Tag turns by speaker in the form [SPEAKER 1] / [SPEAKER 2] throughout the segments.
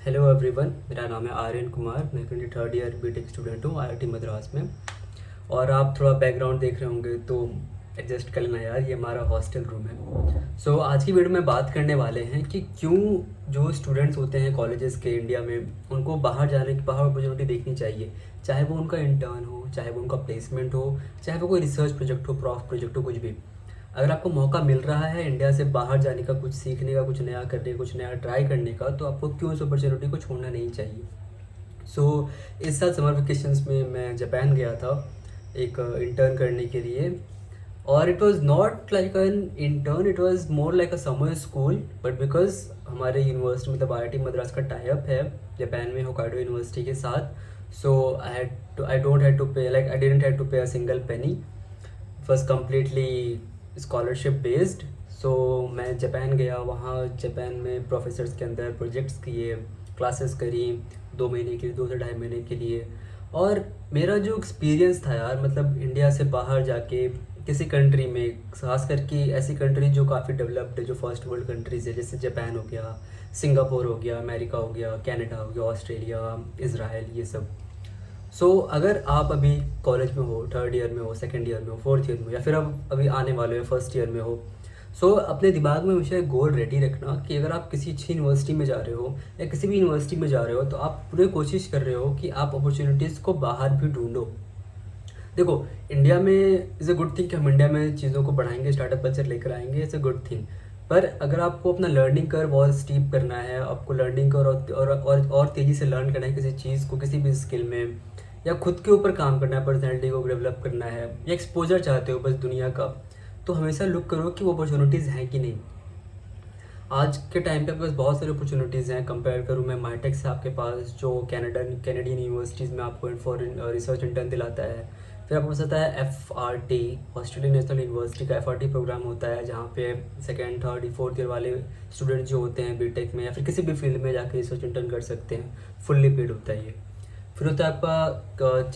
[SPEAKER 1] Hello everyone, मेरा नाम है आर्यन कुमार। मैं currently third year BTech student हूँ आईआईटी मद्रास में। और आप थोड़ा बैकग्राउंड देख रहे होंगे तो एडजस्ट कर लेना यार, ये हमारा हॉस्टल रूम है। आज की वीडियो में बात करने वाले हैं कि क्यों जो स्टूडेंट्स होते हैं कॉलेजेस के इंडिया में, उनको बाहर अपॉर्चुनिटी देखनी चाहिए। चाहे वो उनका इंटर्न हो, चाहे वो उनका प्लेसमेंट हो, चाहे वो कोई रिसर्च प्रोजेक्ट हो, प्रॉफ प्रोजेक्ट हो, कुछ भी। अगर आपको मौका मिल रहा है इंडिया से बाहर जाने का, कुछ सीखने का, कुछ नया करने का, कुछ नया ट्राई करने का, तो आपको क्यों इस अपॉर्चुनिटी को छोड़ना नहीं चाहिए। इस साल समर वेकेशंस में मैं जापान गया था एक इंटर्न करने के लिए। और it was not like an intern, it was more like a summer school. But because हमारे यूनिवर्सिटी मतलब आईआईटी मद्रास का टाई अप है जापान में होकाइडो यूनिवर्सिटी के साथ। I don't had to pay, like I didn't had to pay a single penny. Was completely scholarship based. मैं Japan गया, वहाँ जापान में प्रोफेसर्स के अंदर प्रोजेक्ट्स किए, क्लासेस करी 2 महीने के लिए, 2 से ढाई महीने के लिए। और मेरा जो एक्सपीरियंस था यार, मतलब इंडिया से बाहर जाके किसी कंट्री में, खास करके ऐसी कंट्री जो काफ़ी डेवलप्ड है, जो फर्स्ट वर्ल्ड कंट्रीज़ है, जैसे जापान हो गया, सिंगापुर हो गया, अमेरिका हो गया, कनाडा हो गया, ऑस्ट्रेलिया, इसराइल, ये सब। अगर आप अभी कॉलेज में हो, थर्ड ईयर में हो, सेकंड ईयर में हो, फोर्थ ईयर में हो, या फिर अब अभी आने वाले हो फर्स्ट ईयर में हो, अपने दिमाग में हमेशा एक गोल रेडी रखना कि अगर आप किसी अच्छी यूनिवर्सिटी में जा रहे हो या किसी भी यूनिवर्सिटी में जा रहे हो, तो आप पूरी कोशिश कर रहे हो कि आप अपॉर्चुनिटीज़ को बाहर भी ढूंढो। देखो, इंडिया में इज़ अ गुड थिंग कि हम इंडिया में चीज़ों को बढ़ाएंगे, स्टार्टअप कल्चर लेकर आएंगे, इट्स अ गुड थिंग। पर अगर आपको अपना लर्निंग कर्व और स्टीप करना है, आपको लर्निंग कर्व और तेज़ी से लर्न करना है किसी चीज़ को, किसी भी स्किल में, या खुद के ऊपर काम करना है, पर्सनैलिटी को डेवलप करना है, या एक्सपोजर चाहते हो बस दुनिया का, तो हमेशा लुक करो कि वो अपॉर्चुनिटीज़ हैं कि नहीं। आज के टाइम पे आपके पास बहुत सारी अपॉर्चुनिटीज़ हैं। कंपेयर करूँ मैं माइटेक से, आपके पास जो कैनेडियन यूनिवर्सिटीज़ में आपको फॉरेन रिसर्च इंटर्न दिलाता है। फिर आपको पास आता है FRT, ऑस्ट्रेलियन नेशनल यूनिवर्सिटी का FRT प्रोग्राम होता है, जहाँ पे सेकेंड, थर्ड, फोर्थ ईयर वाले स्टूडेंट जो होते हैं बीटेक में या फिर किसी भी फील्ड में जाके रिसर्च इंटर्न कर सकते हैं। फुल्ली पेड होता है ये। फिर होता है आपका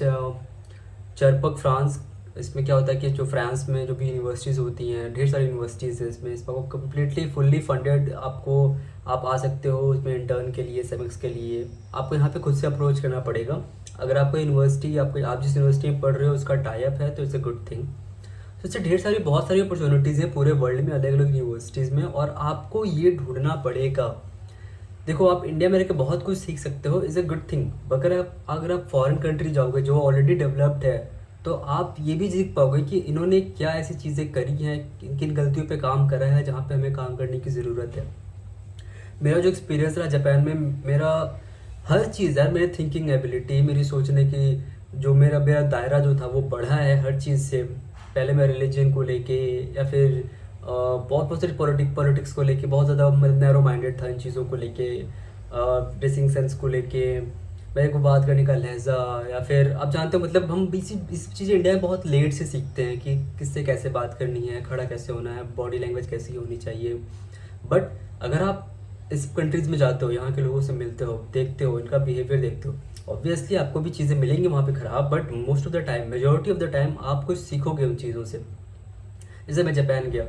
[SPEAKER 1] चरपक फ्रांस। इसमें क्या होता है कि जो फ्रांस में जो भी यूनिवर्सिटीज़ होती हैं, ढेर सारी यूनिवर्सिटीज़ हैं इसमें आपको कम्प्लीटली फुल्ली फंडेड, आप आ सकते हो उसमें इंटर्न के लिए, सेमिक्स के लिए। आपको यहाँ पे खुद से अप्रोच करना पड़ेगा। अगर आपको यूनिवर्सिटी, आप जिस यूनिवर्सिटी में पढ़ रहे हो उसका टाई अप है, तो इट्स अ गुड थिंग। इससे ढेर सारी बहुत सारी अपॉर्चुनिटीज़ हैं पूरे वर्ल्ड में, अलग अलग यूनिवर्सिटीज़ में, और आपको ये ढूंढना पड़ेगा। देखो, आप इंडिया में रह के बहुत कुछ सीख सकते हो, इज़ अ गुड थिंग। अगर आप फॉरेन कंट्री जाओगे जो ऑलरेडी डेवलप्ड है, तो आप ये भी सीख पाओगे कि इन्होंने क्या ऐसी चीज़ें करी हैं, किन किन गलतियों पे काम करा है, जहाँ पे हमें काम करने की ज़रूरत है। मेरा जो एक्सपीरियंस रहा जापान में, मेरा हर चीज़ यार, मेरी थिंकिंग एबिलिटी, मेरी सोचने की, जो मेरा मेरा दायरा जो था वो बढ़ा है हर चीज़ से। पहले मैं रिलीजन को लेके, या फिर बहुत बहुत सारी पॉलिटिक्स को लेके बहुत ज़्यादा नैरो माइंडेड था इन चीज़ों को लेके, ड्रेसिंग सेंस को लेके, मेरे को बात करने का लहजा, या फिर आप जानते हो मतलब हम इस चीज़ें इंडिया में बहुत लेट से सीखते हैं कि किससे कैसे बात करनी है, खड़ा कैसे होना है, बॉडी लैंग्वेज कैसी होनी चाहिए। बट अगर आप इस कंट्रीज़ में जाते हो, यहाँ के लोगों से मिलते हो, देखते हो, इनका बिहेवियर देखते हो, ऑब्वियसली आपको भी चीज़ें मिलेंगी वहाँ पे ख़राब, but most of the time, majority of the time आप कुछ सीखोगे उन चीज़ों से। जैसे मैं जापान गया,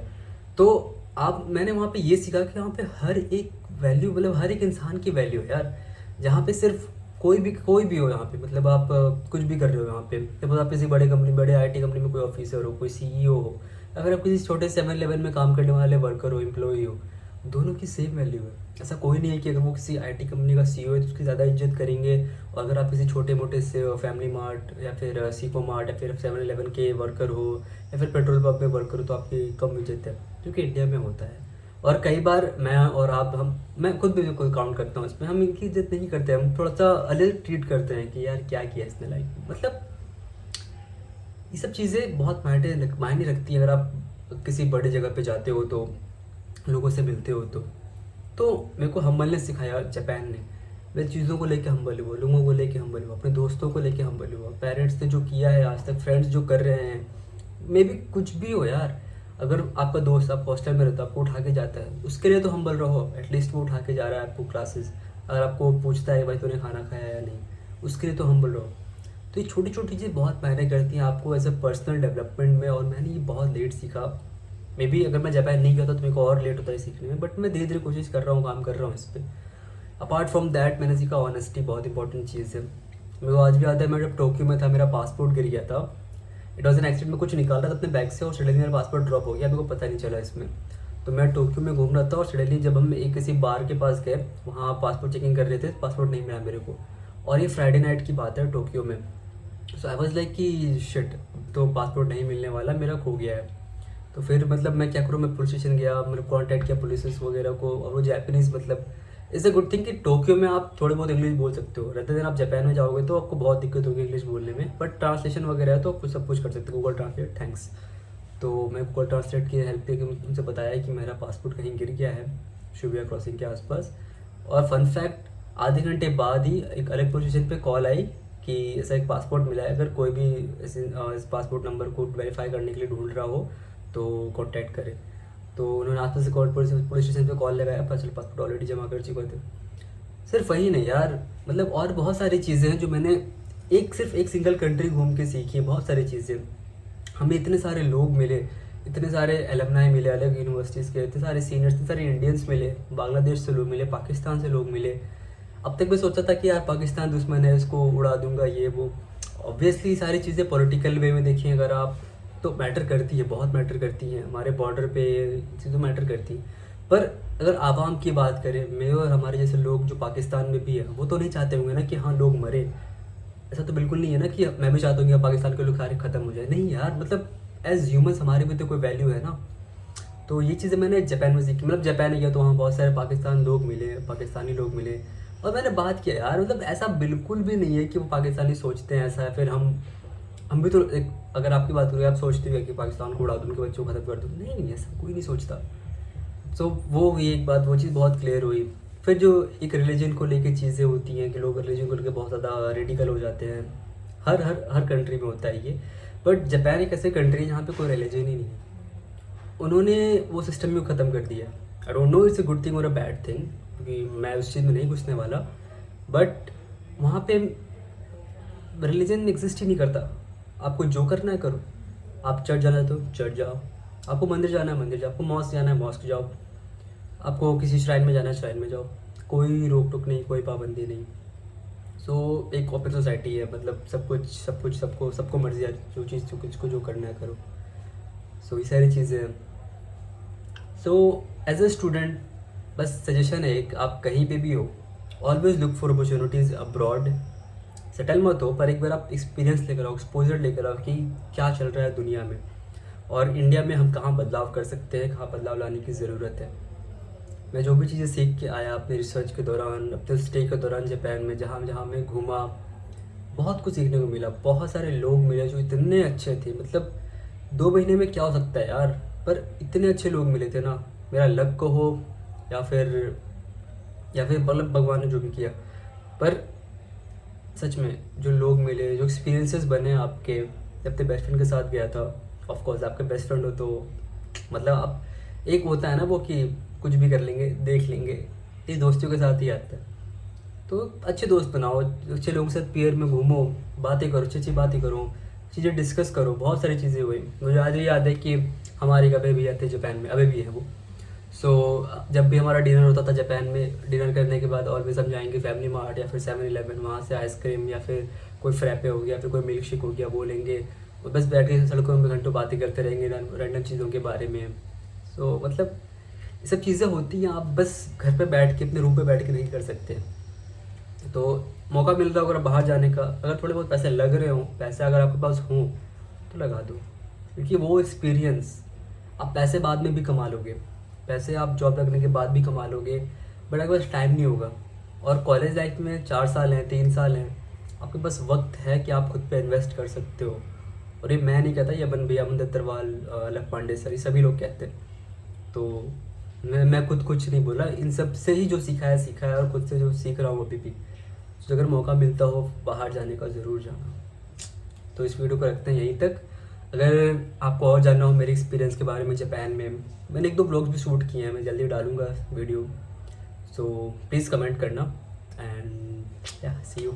[SPEAKER 1] तो आप मैंने वहाँ पे ये सीखा कि वहाँ पे हर एक वैल्यू, मतलब हर एक इंसान की वैल्यू है यार। जहाँ पे सिर्फ कोई भी हो यहाँ पे, मतलब आप कुछ भी कर रहे हो यहाँ पे, जब आप किसी बड़े कंपनी, बड़े आईटी कंपनी में कोई ऑफिसर हो, कोई सीईओ हो, अगर आप किसी छोटे 7-Eleven में काम करने वाले वर्कर हो, एम्प्लॉई हो, दोनों की सेम वैल्यू है। ऐसा कोई नहीं है कि अगर वो किसी आईटी कंपनी का सीईओ है तो उसकी ज़्यादा इज्जत करेंगे, और अगर आप किसी छोटे मोटे से फैमिली मार्ट या फिर सीको मार्ट या फिर 7-Eleven के वर्कर हो, या फिर पेट्रोल पंप में वर्कर हो, तो आपकी कम इज्जत है, क्योंकि इंडिया में होता है। और कई बार मैं और आप, मैं खुद भी कोई काउंट करता हूँ इसमें, हम इनकी इज्जत नहीं करते, हम थोड़ा सा अलग ट्रीट करते हैं कि यार क्या किया इसने लाइफ में। मतलब ये सब चीज़ें बहुत मायने रखती हैं। अगर आप किसी बड़ी जगह पे जाते हो, तो लोगों से मिलते हो, तो मेरे को हम्बलनेस सिखाया जापान ने। मैं चीज़ों को लेके हम्बल हुआ, लोगों को लेके हम्बल हुआ, अपने दोस्तों को लेके हम्बल हुआ, पेरेंट्स ने जो किया है आज तक, फ्रेंड्स जो कर रहे हैं, मे बी कुछ भी हो यार। अगर आपका दोस्त, आप हॉस्टल में रहता है, आपको उठा के जाता है, उसके लिए तो हम्बल रहो, एटलीस्ट वो उठा के जा रहा है आपको क्लासेस। अगर आपको पूछता है भाई तूने खाना खाया या नहीं, उसके लिए तो हम्बल रहो। तो ये छोटी छोटी चीज़ें बहुत मायने करती हैं आपको एज अ पर्सनल डेवलपमेंट में, और मैंने ये बहुत लेट सीखा। मे बी अगर मैं जापान नहीं गया था तो मेरे को और लेट होता है सीखने में, बट मैं धीरे धीरे कोशिश कर रहा हूँ, काम कर रहा हूँ इस पर। अपार्ट फ्रॉम दैट मैंने सीखा ऑनेस्टी बहुत इंपॉर्टेंट चीज़ है। मेरे को आज भी याद है, मैं जब टोक्यो में था मेरा पासपोर्ट गिर गया था। इट वॉज एन एक्सीडेंट, में कुछ निकाल रहा था अपने बैग से और सडनली मेरा पासपोर्ट ड्रॉप हो गया, मेरे को पता नहीं चला इसमें। तो मैं टोक्यो में घूम रहा था और सडनली जब हम एक किसी बार के पास गए, वहाँ पासपोर्ट चेकिंग कर रहे थे, पासपोर्ट नहीं मिला मेरे को। और ये फ्राइडे नाइट की बात है टोक्यो में। सो आई वॉज लाइक कि शिट, तो पासपोर्ट नहीं मिलने वाला, मेरा खो गया है। तो फिर मतलब मैं क्या करूँ, मैं पुलिस स्टेशन गया, मैंने कॉन्टैक्ट किया पुलिस वगैरह को। और वो जापानीज़ मतलब इट्स अ गुड थिंग कि टोक्यो में आप थोड़े बहुत इंग्लिश बोल सकते हो। रहते दिन आप जापान में जाओगे तो आपको बहुत दिक्कत होगी इंग्लिश बोलने में, बट ट्रांसलेशन वगैरह है तो कुछ सब कुछ कर सकते हो, गूगल ट्रांसलेट, थैंक्स। तो मैं गूगल ट्रांसलेट की हेल्प लेके उनसे बताया कि मेरा पासपोर्ट कहीं गिर गया है शिबुया क्रॉसिंग के आसपास। और फन फैक्ट, आधे घंटे बाद ही एक अलग पुलिस स्टेशन पे कॉल आई कि ऐसा एक पासपोर्ट मिला है, अगर कोई भी इस पासपोर्ट नंबर को वेरीफाई करने के लिए ढूंढ रहा हो तो कॉन्टैक्ट करें। तो उन्होंने आसपास से पुलिस स्टेशन पे कॉल लगाया, पता चला पासपोर्ट ऑलरेडी जमा कर चुके थे। सिर्फ वही नहीं यार, मतलब और बहुत सारी चीज़ें हैं जो मैंने सिर्फ एक सिंगल कंट्री घूम के सीखी है। बहुत सारी चीज़ें, हमें इतने सारे लोग मिले, इतने सारे एलमनाई मिले अलग यूनिवर्सिटीज़ के, इतने सारे सीनियर्स, इतने सारे इंडियंस मिले, बांग्लादेश से लोग मिले, पाकिस्तान से लोग मिले। अब तक मैं सोचा था कि यार पाकिस्तान दुश्मन है, इसको उड़ा दूंगा ये वो। ऑब्वियसली सारी चीज़ें पॉलिटिकल वे में देखिए अगर आप, तो मैटर करती है, बहुत मैटर करती हैं, हमारे बॉर्डर पे चीज़ें मैटर करती हैं। पर अगर आवाम की बात करें, मैं और हमारे जैसे लोग जो पाकिस्तान में भी है, वो तो नहीं चाहते होंगे ना कि हाँ लोग मरे। ऐसा तो बिल्कुल नहीं है ना कि मैं भी चाहता हूँ कि पाकिस्तान के लोग सारे ख़त्म हो जाए, नहीं यार, मतलब एज ह्यूमन्स हमारे भी तो कोई वैल्यू है ना। तो ये चीज़ें मैंने जापान में सीखी। मतलब जापान गया तो वहाँ बहुत सारे पाकिस्तान लोग मिले, पाकिस्तानी लोग मिले, और मैंने बात किया यार, मतलब ऐसा बिल्कुल भी नहीं है कि वो पाकिस्तानी सोचते हैं ऐसा है। फिर हम भी तो एक, अगर आपकी बात करें, आप सोचते हुए कि पाकिस्तान को उड़ा दूँ, उनके बच्चों को खत्म कर दूँ, नहीं ऐसा कोई नहीं सोचता। सो वो हुई एक बात, वो चीज़ बहुत क्लियर हुई। फिर जो एक रिलीजन को लेके चीज़ें होती हैं कि लोग रिलीजन को लेके बहुत ज़्यादा रेडिकल हो जाते हैं, हर कंट्री में होता है ये। बट जापान एक ऐसे कंट्री है जहाँ पे कोई रिलीजन ही नहीं है। उन्होंने वो सिस्टम भी ख़त्म कर दिया। I don't know it's a good thing और अ बैड थिंग, क्योंकि मैं उस चीज़ में नहीं घुसने वाला। बट वहाँ पे रिलीजन एग्जिस्ट ही नहीं करता। आपको जो करना है करो। आप चर्च जाना है तो चर्च जाओ, आपको मंदिर जाना है मंदिर जाओ, आपको मॉस्क जाना है मॉस्क जाओ, आपको किसी श्राइन में जाना है श्राइन में जाओ, कोई रोक टोक नहीं, कोई पाबंदी नहीं। सो एक ओपन सोसाइटी है, मतलब सब कुछ सबको मर्जी है, जो चीज़ जो किसको जो करना है करो। सो ये सारी चीज़ें हैं। सो एज अ स्टूडेंट बस सजेशन है एक, आप कहीं पे भी हो, always look for opportunities abroad. Settle मत हो, पर एक बार आप एक्सपीरियंस लेकर आओ, एक्सपोजर लेकर आओ कि क्या चल रहा है दुनिया में, और इंडिया में हम कहाँ बदलाव कर सकते हैं, कहाँ बदलाव लाने की ज़रूरत है। मैं जो भी चीज़ें सीख के आया अपने रिसर्च के दौरान, अपने स्टे के दौरान जापान में, जहाँ जहाँ मैं घूमा, बहुत कुछ सीखने को मिला। बहुत सारे लोग मिले जो इतने अच्छे थे, मतलब 2 महीने में क्या हो सकता है यार, पर इतने अच्छे लोग मिले थे ना। मेरा लक को हो या फिर मतलब भगवान ने जो भी किया, पर सच में जो लोग मिले, जो एक्सपीरियंसेस बने आपके, जब अपने बेस्ट फ्रेंड के साथ गया था। ऑफ कोर्स आपके बेस्ट फ्रेंड हो तो मतलब आप, एक होता है ना वो कि कुछ भी कर लेंगे, देख लेंगे, ये दोस्तों के साथ ही आता है। तो अच्छे दोस्त बनाओ, अच्छे लोगों के साथ पेयर में घूमो, बातें करो, अच्छी अच्छी बातें करो, चीज़ें डिस्कस करो। बहुत सारी चीज़ें हुई, मुझे आज भी याद है कि हमारे एक अबे भैया थे जापान में, अबे भी है वो। सो जब भी हमारा डिनर होता था जापान में, डिनर करने के बाद ऑलवेज हम जाएंगे फैमिली मार्ट या फिर 7-Eleven, वहाँ से आइसक्रीम या फिर कोई फ्रैपे हो गया, या फिर कोई मिल्क शेक हो गया, वो लेंगे और बस बैठ के सड़कों में घंटों बातें करते रहेंगे रैंडम चीज़ों के बारे में। सो मतलब ये सब चीज़ें होती हैं, आप बस घर पे बैठ के, अपने रूम पे बैठ के नहीं कर सकते। तो मौका मिल रहा हो अगर बाहर जाने का, अगर थोड़े बहुत पैसे लग रहे हों, पैसे अगर आपके पास हों तो लगा दो, क्योंकि वो एक्सपीरियंस, आप पैसे बाद में भी कमा लोगे, पैसे आप जॉब लगने के बाद भी कमा लोगे, बट आपके पास टाइम नहीं होगा। और कॉलेज लाइफ में 4 साल हैं, 3 साल हैं, आपके पास वक्त है कि आप खुद पे इन्वेस्ट कर सकते हो। और ये मैं नहीं कहता, ये अपन भैया, अमन दत्तरवाल, अलग पांडे सर, ये सभी लोग कहते हैं। तो मैं खुद कुछ नहीं बोला, इन सब से ही जो सीखा है और खुद से जो सीख रहा हूँ अभी भी। तो अगर मौका मिलता हो बाहर जाने का, ज़रूर जाना। तो इस वीडियो को रखते हैं यहीं तक। अगर आपको और जानना हो मेरे एक्सपीरियंस के बारे में जापान में, मैंने 1-2 ब्लॉग्स भी शूट किए हैं, मैं जल्दी डालूंगा वीडियो। सो प्लीज़ कमेंट करना, एंड या सी यू।